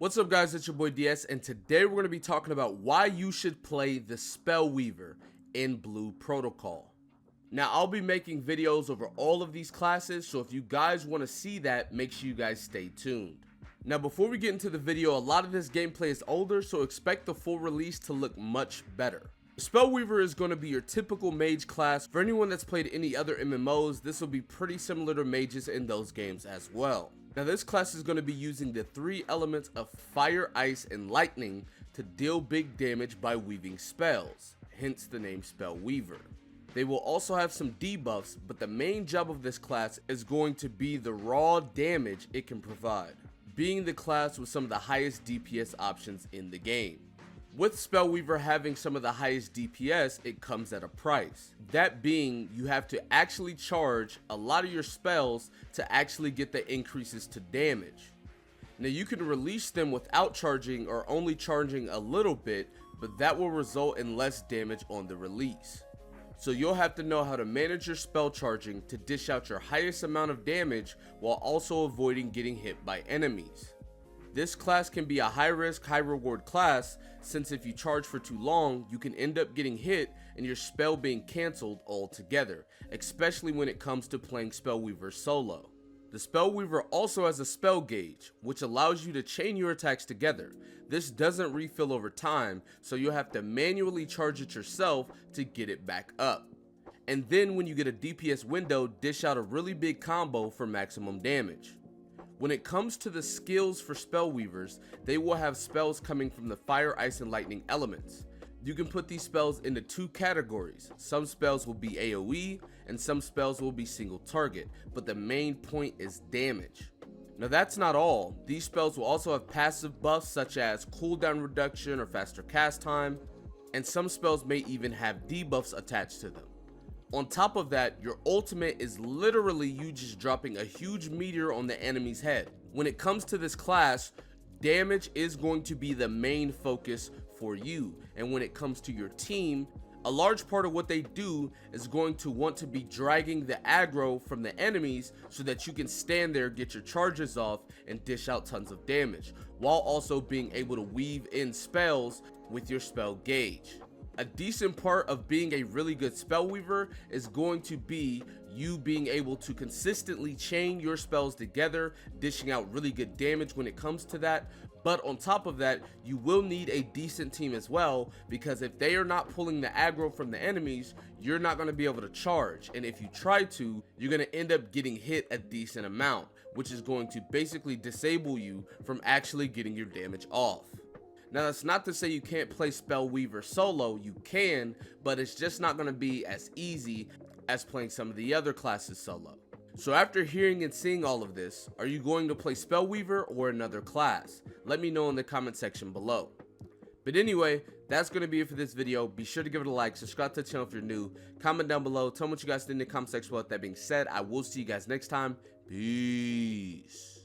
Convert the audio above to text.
What's up guys, it's your boy DS, and today we're going to be talking about why you should play the Spell Weaver in Blue Protocol. Now I'll be making videos over all of these classes, so if you guys want to see that, make sure you guys stay tuned. Now before we get into the video, a lot of this gameplay is older, so expect the full release to look much better. Spell Weaver is going to be your typical mage class. For anyone that's played any other MMOs, this will be pretty similar to mages in those games as well. Now this class is going to be using the three elements of fire, ice, and lightning to deal big damage by weaving spells, hence the name Spell Weaver. They will also have some debuffs, but the main job of this class is going to be the raw damage it can provide, being the class with some of the highest DPS options in the game. With Spell Weaver having some of the highest DPS, it comes at a price. That being, you have to actually charge a lot of your spells to actually get the increases to damage. Now you can release them without charging or only charging a little bit, but that will result in less damage on the release. So you'll have to know how to manage your spell charging to dish out your highest amount of damage while also avoiding getting hit by enemies. This class can be a high risk, high reward class, since if you charge for too long, you can end up getting hit and your spell being cancelled altogether, especially when it comes to playing Spell Weaver solo. The Spell Weaver also has a spell gauge, which allows you to chain your attacks together. This doesn't refill over time, so you'll have to manually charge it yourself to get it back up. And then when you get a DPS window, dish out a really big combo for maximum damage. When it comes to the skills for Spell Weavers, they will have spells coming from the fire, ice, and lightning elements. You can put these spells into two categories. Some spells will be AoE, and some spells will be single target, but the main point is damage. Now that's not all. These spells will also have passive buffs such as cooldown reduction or faster cast time, and some spells may even have debuffs attached to them. On top of that, your ultimate is literally you just dropping a huge meteor on the enemy's head. When it comes to this class, damage is going to be the main focus for you, and when it comes to your team, a large part of what they do is going to want to be dragging the aggro from the enemies so that you can stand there, get your charges off, and dish out tons of damage, while also being able to weave in spells with your spell gauge. A decent part of being a really good Spell Weaver is going to be you being able to consistently chain your spells together, dishing out really good damage when it comes to that. But on top of that, you will need a decent team as well, because if they are not pulling the aggro from the enemies, you're not going to be able to charge. And if you try to, you're going to end up getting hit a decent amount, which is going to basically disable you from actually getting your damage off. Now that's not to say you can't play Spell Weaver solo, you can, but it's just not going to be as easy as playing some of the other classes solo. So after hearing and seeing all of this, are you going to play Spell Weaver or another class? Let me know in the comment section below. But anyway, that's going to be it for this video. Be sure to give it a like, subscribe to the channel if you're new, comment down below, tell me what you guys think in the comment section. With that being said, I will see you guys next time. Peace.